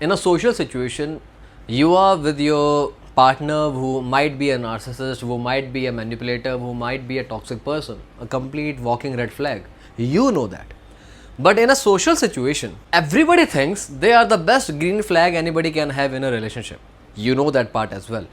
in a social situation, you are with your partner who might be a narcissist, who might be a manipulator, who might be a toxic person, a complete walking red flag. You know that. But in a social situation, everybody thinks they are the best green flag anybody can have in a relationship. You know that part as well.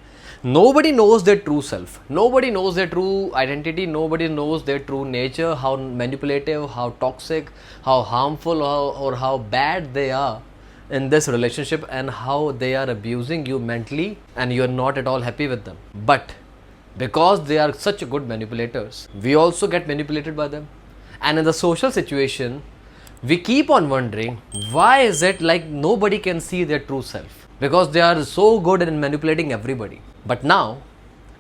Nobody knows their true self. Nobody knows their true identity. Nobody knows their true nature, how manipulative, how toxic, how harmful, or how bad they are in this relationship, and how they are abusing you mentally, and you are not at all happy with them. But because they are such good manipulators, we also get manipulated by them. And in the social situation, we keep on wondering, why is it like nobody can see their true self? Because they are so good in manipulating everybody. But now,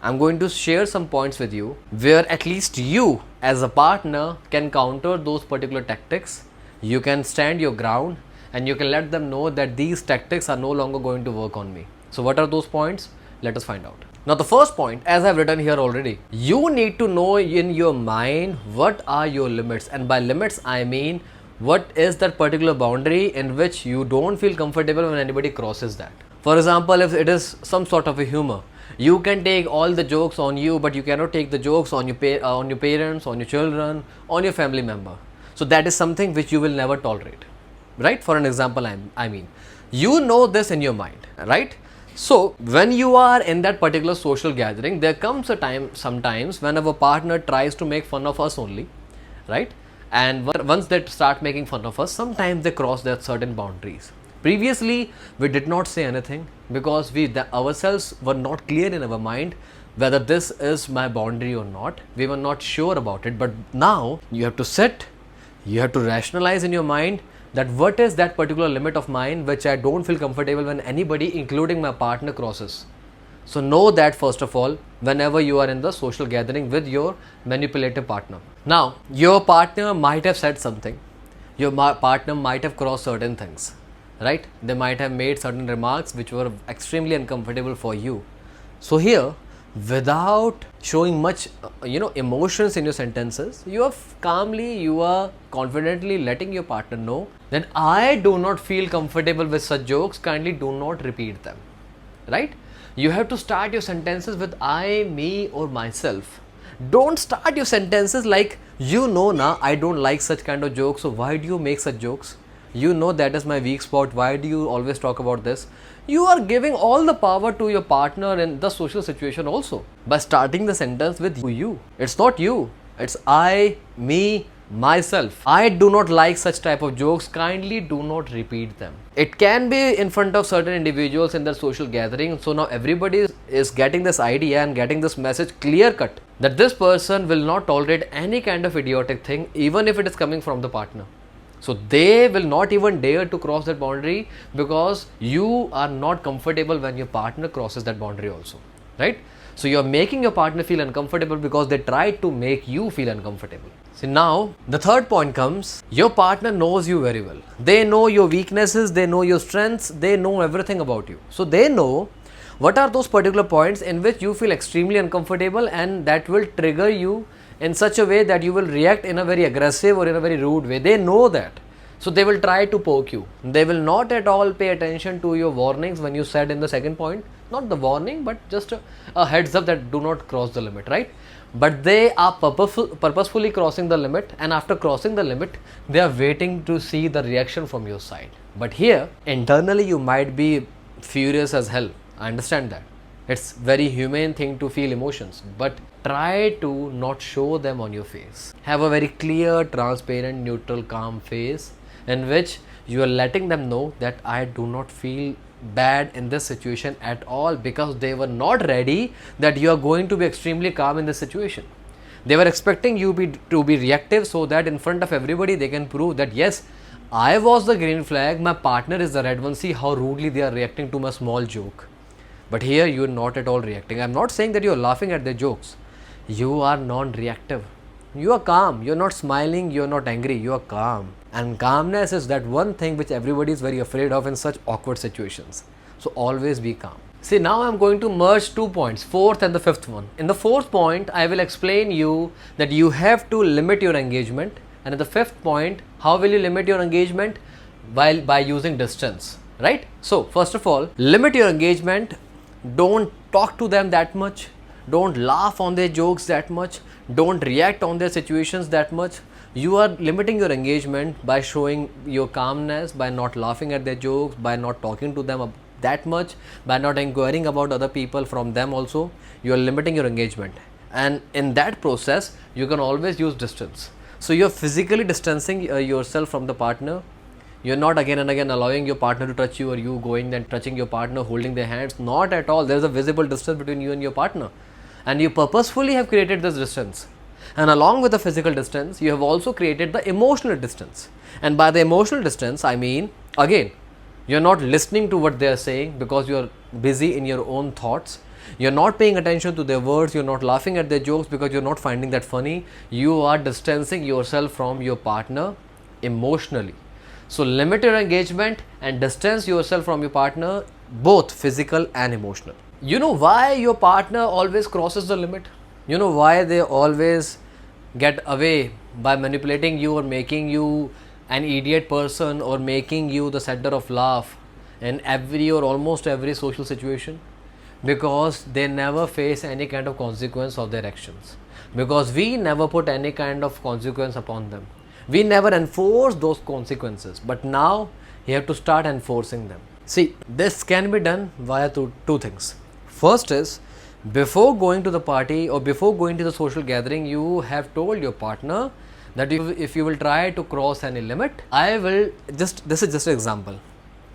I'm going to share some points with you where at least you as a partner can counter those particular tactics. You can stand your ground and you can let them know that these tactics are no longer going to work on me. So what are those points? Let us find out. Now the first point, as I've written here already, you need to know in your mind what are your limits. And by limits, I mean what is that particular boundary in which you don't feel comfortable when anybody crosses that. For example, if it is some sort of a humor, you can take all the jokes on you, but you cannot take the jokes on your parents, on your children, on your family member. So that is something which you will never tolerate, right? For an example, I mean, you know this in your mind, right? So when you are in that particular social gathering, there comes a time sometimes when our partner tries to make fun of us only, right? And once they start making fun of us, sometimes they cross their certain boundaries. Previously, we did not say anything because we ourselves were not clear in our mind whether this is my boundary or not. We were not sure about it. But now you have to sit, you have to rationalize in your mind that what is that particular limit of mine which I don't feel comfortable when anybody, including my partner, crosses. So know that first of all, whenever you are in the social gathering with your manipulative partner. Now, your partner might have said something. Your partner might have crossed certain things, right? They might have made certain remarks which were extremely uncomfortable for you. So here, without showing much emotions in your sentences, you are calmly, you are confidently letting your partner know that I do not feel comfortable with such jokes, kindly do not repeat them, right? You have to start your sentences with I, me, or myself. Don't start your sentences like, I don't like such kind of jokes, so why do you make such jokes? You know that is my weak spot, why do you always talk about this? You are giving all the power to your partner in the social situation also by starting the sentence with you. It's not you, it's I, me, myself. I do not like such type of jokes, kindly do not repeat them. It can be in front of certain individuals in their social gathering. So now everybody is getting this idea and getting this message clear cut that this person will not tolerate any kind of idiotic thing, even if it is coming from the partner. So they will not even dare to cross that boundary because you are not comfortable when your partner crosses that boundary also, right? So you are making your partner feel uncomfortable because they try to make you feel uncomfortable. So now the third point comes, your partner knows you very well. They know your weaknesses, they know your strengths, they know everything about you. So they know what are those particular points in which you feel extremely uncomfortable, and that will trigger you in such a way that you will react in a very aggressive or in a very rude way. They know that. So they will try to poke you. They will not at all pay attention to your warnings when you said in the second point, not the warning, but just a heads up that do not cross the limit, right? But they are purposefully crossing the limit, and after crossing the limit, they are waiting to see the reaction from your side. But here, internally you might be furious as hell. I understand that. It's very humane thing to feel emotions, but try to not show them on your face. Have a very clear, transparent, neutral, calm face in which you are letting them know that I do not feel bad in this situation at all, because they were not ready that you are going to be extremely calm in this situation. They were expecting you to be reactive so that in front of everybody they can prove that yes, I was the green flag, my partner is the red one, see how rudely they are reacting to my small joke. But here you are not at all reacting. I am not saying that you are laughing at their jokes. You are non-reactive. You are calm. You are not smiling. You are not angry. You are calm. And calmness is that one thing which everybody is very afraid of in such awkward situations. So always be calm. See, now I am going to merge 2 points, fourth and the fifth one. In the fourth point, I will explain you that you have to limit your engagement. And in the fifth point, how will you limit your engagement? By using distance. right? So first of all, limit your engagement. Don't talk to them that much. Don't laugh on their jokes that much. Don't react on their situations that much. You are limiting your engagement by showing your calmness, by not laughing at their jokes, by not talking to them that much, by not inquiring about other people from them also. You are limiting your engagement, and in that process you can always use distance. So you are physically distancing yourself from the partner. You're not again and again allowing your partner to touch you, or you going and touching your partner, holding their hands. Not at all. There's a visible distance between you and your partner, and you purposefully have created this distance. And along with the physical distance, you have also created the emotional distance. And by the emotional distance, I mean, again, you're not listening to what they're saying because you're busy in your own thoughts. You're not paying attention to their words. You're not laughing at their jokes because you're not finding that funny. You are distancing yourself from your partner emotionally. So limit your engagement and distance yourself from your partner, both physical and emotional. You know why your partner always crosses the limit? You know why they always get away by manipulating you or making you an idiot person or making you the center of laugh in every or almost every social situation? Because they never face any kind of consequence of their actions. Because we never put any kind of consequence upon them. We never enforce those consequences. But now you have to start enforcing them. See, this can be done via two things. First is, before going to the party or before going to the social gathering, you have told your partner that if you will try to cross any limit, this is just an example,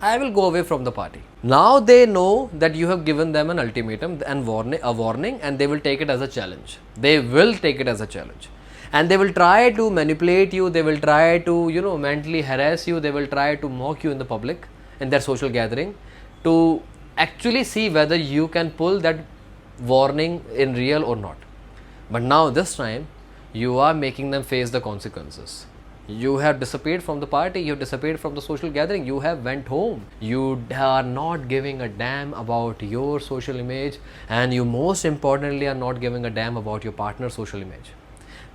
I will go away from the party. Now they know that you have given them an ultimatum and a warning, and they will take it as a challenge. They will take it as a challenge. And they will try to manipulate you, they will try to, mentally harass you, they will try to mock you in the public, in their social gathering, to actually see whether you can pull that warning in real or not. But now this time you are making them face the consequences. You have disappeared from the party, you have disappeared from the social gathering, you have went home. You are not giving a damn about your social image, and you most importantly are not giving a damn about your partner's social image,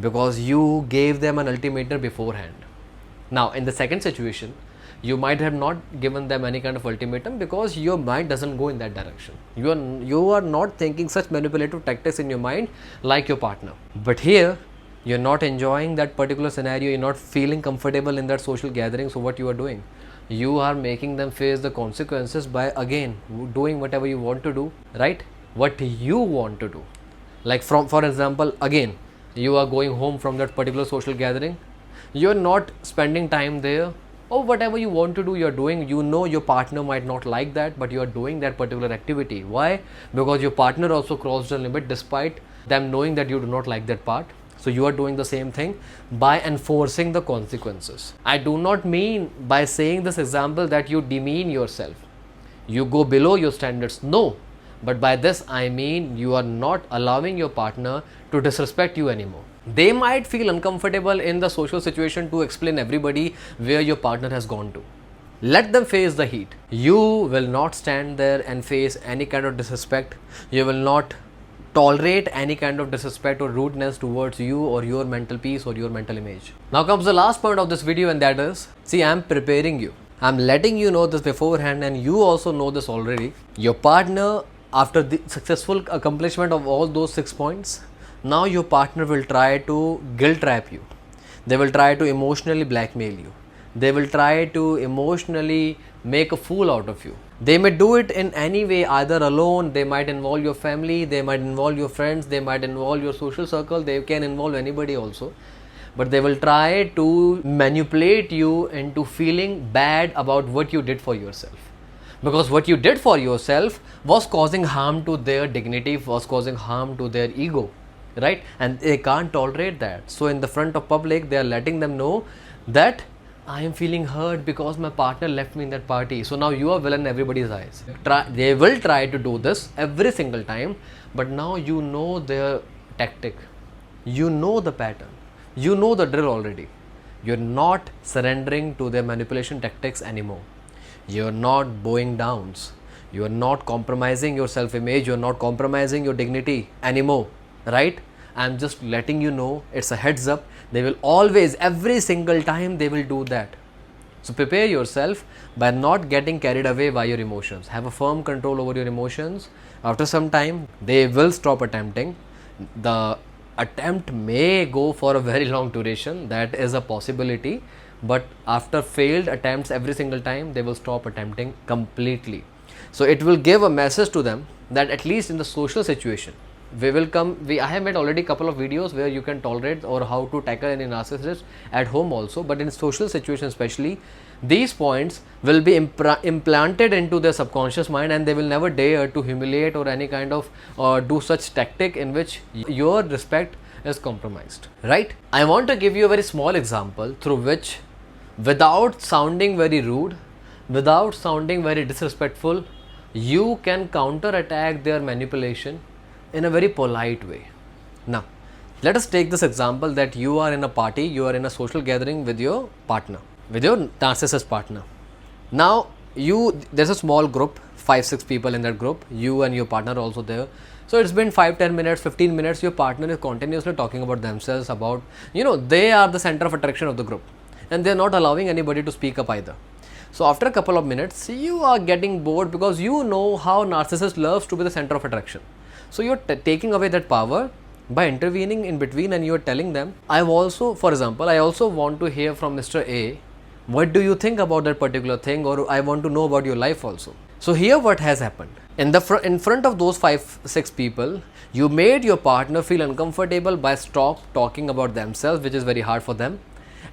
because you gave them an ultimatum beforehand. Now in the second situation, you might have not given them any kind of ultimatum because your mind doesn't go in that direction. You are not thinking such manipulative tactics in your mind like your partner. But here, you're not enjoying that particular scenario, you're not feeling comfortable in that social gathering. So what you are doing? You are making them face the consequences by again doing whatever you want to do, right? What you want to do. Like for example, again, you are going home from that particular social gathering. You're not spending time there, or whatever you want to do, you're doing. You know your partner might not like that, but you are doing that particular activity. Why? Because your partner also crossed the limit despite them knowing that you do not like that part. So you are doing the same thing by enforcing the consequences. I do not mean by saying this example that you demean yourself, you go below your standards. No. But by this I mean you are not allowing your partner to disrespect you anymore. They might feel uncomfortable in the social situation to explain everybody where your partner has gone to. Let them face the heat. You will not stand there and face any kind of disrespect. You will not tolerate any kind of disrespect or rudeness towards you or your mental peace or your mental image. Now comes the last point of this video, and that is, see, I am preparing you. I am letting you know this beforehand, and you also know this already. Your partner, after the successful accomplishment of all those 6 points, now your partner will try to guilt trap you. They will try to emotionally blackmail you. They will try to emotionally make a fool out of you. They may do it in any way, either alone, they might involve your family, they might involve your friends, they might involve your social circle, they can involve anybody also. But they will try to manipulate you into feeling bad about what you did for yourself. Because what you did for yourself was causing harm to their dignity, was causing harm to their ego, right? And they can't tolerate that. So in the front of public, they are letting them know that I am feeling hurt because my partner left me in that party. So now you are villain in everybody's eyes. They will try to do this every single time, but now you know their tactic. You know the pattern. You know the drill already. You're not surrendering to their manipulation tactics anymore. You're not bowing down. You're not compromising your self-image. You're not compromising your dignity anymore, right? I'm just letting you know, it's a heads up. They will always, every single time they will do that. So prepare yourself by not getting carried away by your emotions. Have a firm control over your emotions. After some time, they will stop attempting. The attempt may go for a very long duration, that is a possibility, but after failed attempts every single time, they will stop attempting completely. So it will give a message to them that at least in the social situation, I have made already couple of videos where you can tolerate or how to tackle any narcissist at home also, but in social situation especially, these points will be implanted into their subconscious mind, and they will never dare to humiliate or any kind of do such tactic in which your respect is compromised, right? I want to give you a very small example through which, without sounding very rude, without sounding very disrespectful, you can counter attack their manipulation in a very polite way. Now, let us take this example that you are in a party, you are in a social gathering with your partner, with your narcissist partner. Now, there's a small group, 5-6 people in that group, you and your partner are also there. So it's been 5-10 minutes, 15 minutes, your partner is continuously talking about themselves, about, they are the center of attraction of the group, and they're not allowing anybody to speak up either. So after a couple of minutes, you are getting bored because you know how narcissist loves to be the center of attraction. So you're taking away that power by intervening in between, and you're telling them, for example, I also want to hear from Mr. A, what do you think about that particular thing, or I want to know about your life also. So here what has happened, in front of those 5-6 people, you made your partner feel uncomfortable by stop talking about themselves, which is very hard for them,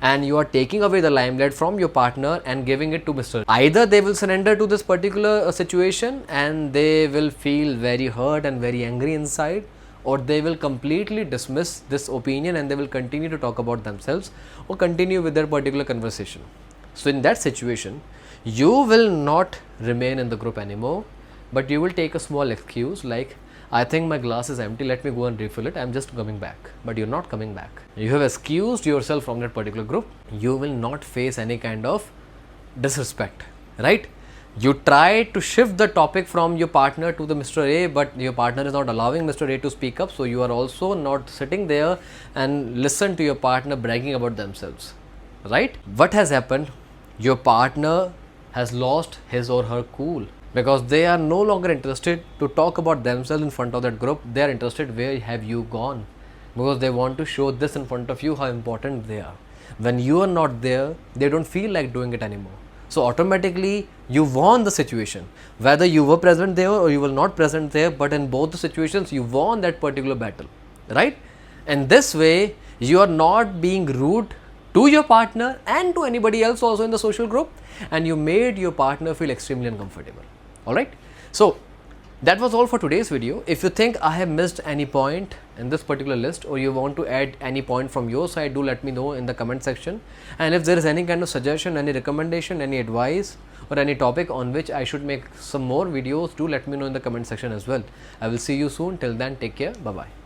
and you are taking away the limelight from your partner and giving it to Mr. Either they will surrender to this particular situation and they will feel very hurt and very angry inside, or they will completely dismiss this opinion and they will continue to talk about themselves or continue with their particular conversation. So in that situation, you will not remain in the group anymore, but you will take a small excuse like, I think my glass is empty, let me go and refill it, I'm just coming back. But you're not coming back. You have excused yourself from that particular group. You will not face any kind of disrespect, right? You try to shift the topic from your partner to the Mr. A, but your partner is not allowing Mr. A to speak up, so you are also not sitting there and listen to your partner bragging about themselves, right? What has happened? Your partner has lost his or her cool, because they are no longer interested to talk about themselves in front of that group. They are interested, where have you gone? Because they want to show this in front of you, how important they are. When you are not there, they don't feel like doing it anymore. So automatically you won the situation, whether you were present there or you were not present there, but in both the situations you won that particular battle, right? And this way you are not being rude to your partner and to anybody else also in the social group, and you made your partner feel extremely uncomfortable. Alright, so that was all for today's video. If you think I have missed any point in this particular list, or you want to add any point from your side, do let me know in the comment section. And if there is any kind of suggestion, any recommendation, any advice, or any topic on which I should make some more videos, do let me know in the comment section as well. I will see you soon. Till then, take care. Bye bye.